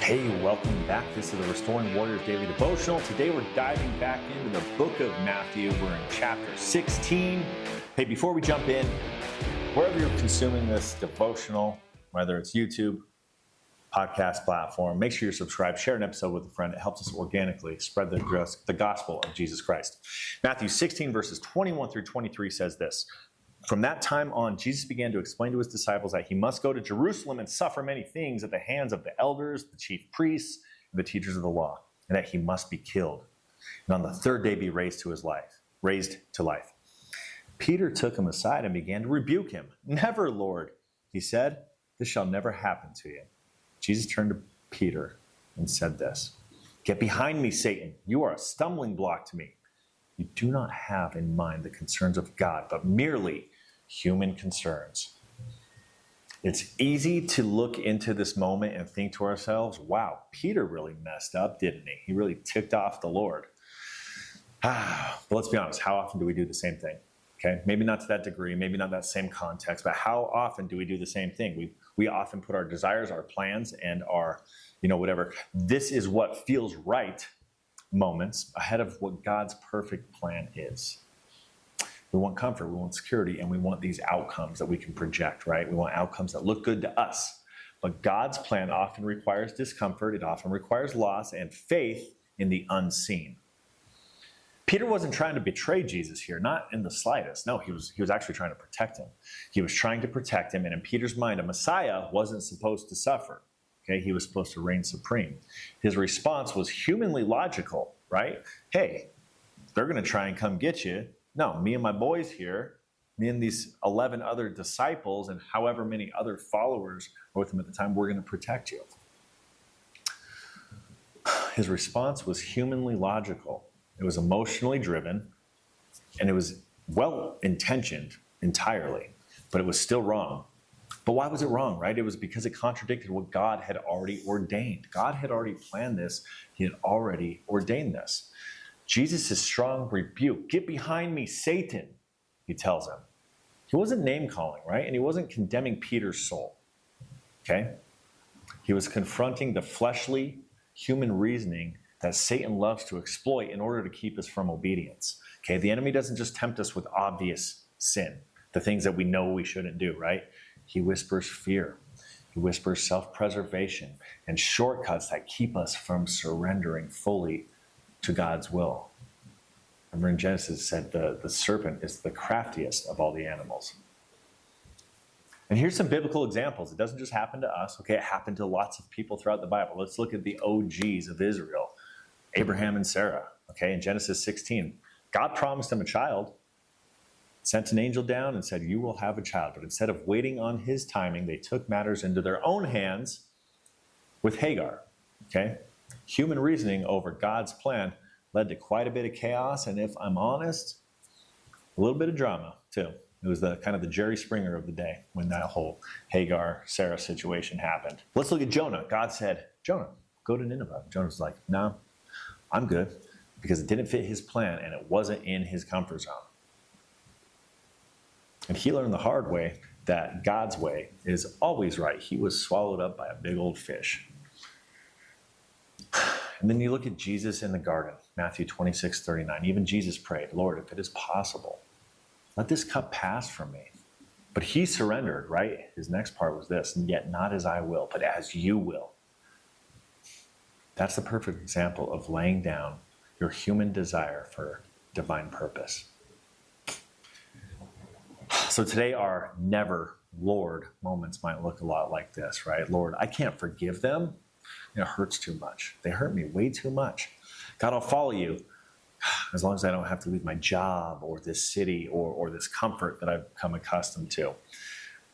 Hey, welcome back. This is the Restoring Warriors Daily Devotional. Today we're diving back into the book of Matthew. We're in chapter 16. Hey, before we jump in, wherever you're consuming this devotional, whether it's YouTube, podcast platform, make sure you're subscribed, share an episode with a friend. It helps us organically spread the gospel of Jesus Christ. Matthew 16 verses 21 through 23 says this. From that time on, Jesus began to explain to his disciples that he must go to Jerusalem and suffer many things at the hands of the elders, the chief priests, and the teachers of the law, and that he must be killed, and on the third day be raised to life. Peter took him aside and began to rebuke him. Never, Lord, he said, this shall never happen to you. Jesus turned to Peter and said this, Get behind me, Satan. You are a stumbling block to me. You do not have in mind the concerns of God, but merely human concerns. It's easy to look into this moment and think to ourselves, wow, Peter really messed up, didn't he? He really ticked off the Lord. But let's be honest, how often do we do the same thing? Okay, maybe not to that degree, maybe not that same context, but how often do we do the same thing? We often put our desires, our plans, and our, whatever, this is what feels right moments ahead of what God's perfect plan is. We want comfort, we want security, and we want these outcomes that we can project, right? We want outcomes that look good to us. But God's plan often requires discomfort, it often requires loss and faith in the unseen. Peter wasn't trying to betray Jesus here, not in the slightest. No, he was actually trying to protect him. He was trying to protect him, and in Peter's mind, a Messiah wasn't supposed to suffer. Okay, he was supposed to reign supreme. His response was humanly logical, right? Hey, they're going to try and come get you. No, me and my boys here, me and these 11 other disciples and however many other followers were with him at the time, we're going to protect you. His response was humanly logical. It was emotionally driven, and it was well-intentioned entirely, but it was still wrong. But why was it wrong, right? It was because it contradicted what God had already ordained. God had already planned this. He had already ordained this. Jesus' strong rebuke, get behind me, Satan, he tells him. He wasn't name-calling, right? And he wasn't condemning Peter's soul, okay? He was confronting the fleshly, human reasoning that Satan loves to exploit in order to keep us from obedience, okay? The enemy doesn't just tempt us with obvious sin, the things that we know we shouldn't do, right? He whispers fear. He whispers self-preservation and shortcuts that keep us from surrendering fully to God's will. Remember in Genesis it said the serpent is the craftiest of all the animals. And here's some biblical examples. It doesn't just happen to us. Okay, it happened to lots of people throughout the Bible. Let's look at the OGs of Israel, Abraham and Sarah. Okay, in Genesis 16, God promised them a child, sent an angel down and said, you will have a child. But instead of waiting on his timing, they took matters into their own hands with Hagar. Okay? Human reasoning over God's plan led to quite a bit of chaos, and if I'm honest, a little bit of drama too. It was the kind of the Jerry Springer of the day when that whole Hagar-Sarah situation happened. Let's look at Jonah. God said, Jonah, go to Nineveh. Jonah's like, no, I'm good, because it didn't fit his plan and it wasn't in his comfort zone. And he learned the hard way that God's way is always right. He was swallowed up by a big old fish. And then you look at Jesus in the garden, Matthew 26:39. Even Jesus prayed, Lord, if it is possible, let this cup pass from me. But he surrendered, right? His next part was this, and yet not as I will, but as you will. That's the perfect example of laying down your human desire for divine purpose. So today our never, Lord moments might look a lot like this, right? Lord, I can't forgive them. It hurts too much. They hurt me way too much. God, I'll follow you as long as I don't have to leave my job or this city or this comfort that I've become accustomed to.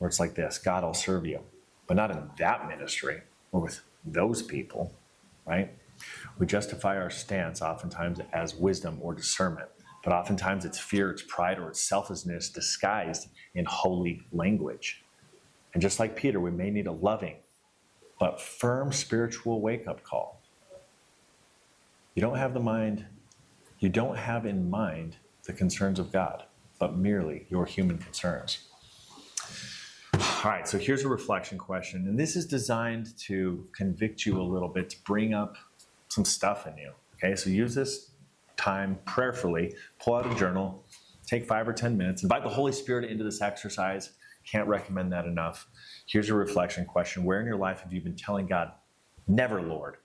Or it's like this, God, I'll serve you, but not in that ministry or with those people, right? We justify our stance oftentimes as wisdom or discernment. But oftentimes it's fear, it's pride, or it's selfishness disguised in holy language. And just like Peter, we may need a loving but firm spiritual wake-up call. You don't have in mind the concerns of God, but merely your human concerns. All right, so here's a reflection question, and this is designed to convict you a little bit, to bring up some stuff in you. Okay, so use this time prayerfully, pull out a journal, take 5 or 10 minutes, invite the Holy Spirit into this exercise. Can't recommend that enough. Here's a reflection question. Where in your life have you been telling God, never, Lord?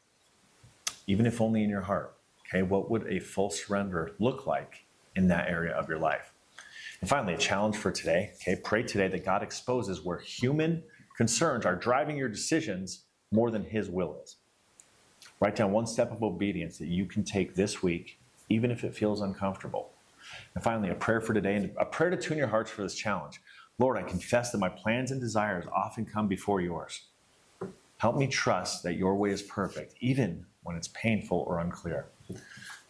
Even if only in your heart. Okay, what would a full surrender look like in that area of your life? And finally, a challenge for today. Okay, pray today that God exposes where human concerns are driving your decisions more than His will is. Write down one step of obedience that you can take this week, even if it feels uncomfortable. And finally, a prayer for today, and a prayer to tune your hearts for this challenge. Lord, I confess that my plans and desires often come before yours. Help me trust that your way is perfect, even when it's painful or unclear.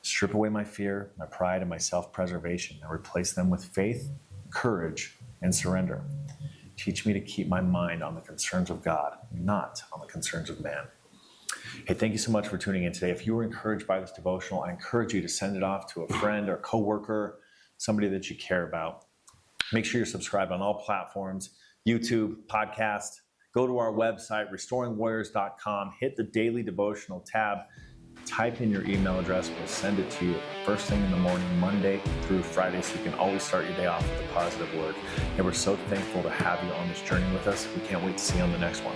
Strip away my fear, my pride, and my self-preservation, and replace them with faith, courage, and surrender. Teach me to keep my mind on the concerns of God, not on the concerns of man. Hey, thank you so much for tuning in today. If you were encouraged by this devotional, I encourage you to send it off to a friend or coworker, somebody that you care about. Make sure you're subscribed on all platforms, YouTube, podcast. Go to our website, restoringwarriors.com. Hit the daily devotional tab. Type in your email address. We'll send it to you first thing in the morning, Monday through Friday, so you can always start your day off with a positive word. And we're so thankful to have you on this journey with us. We can't wait to see you on the next one.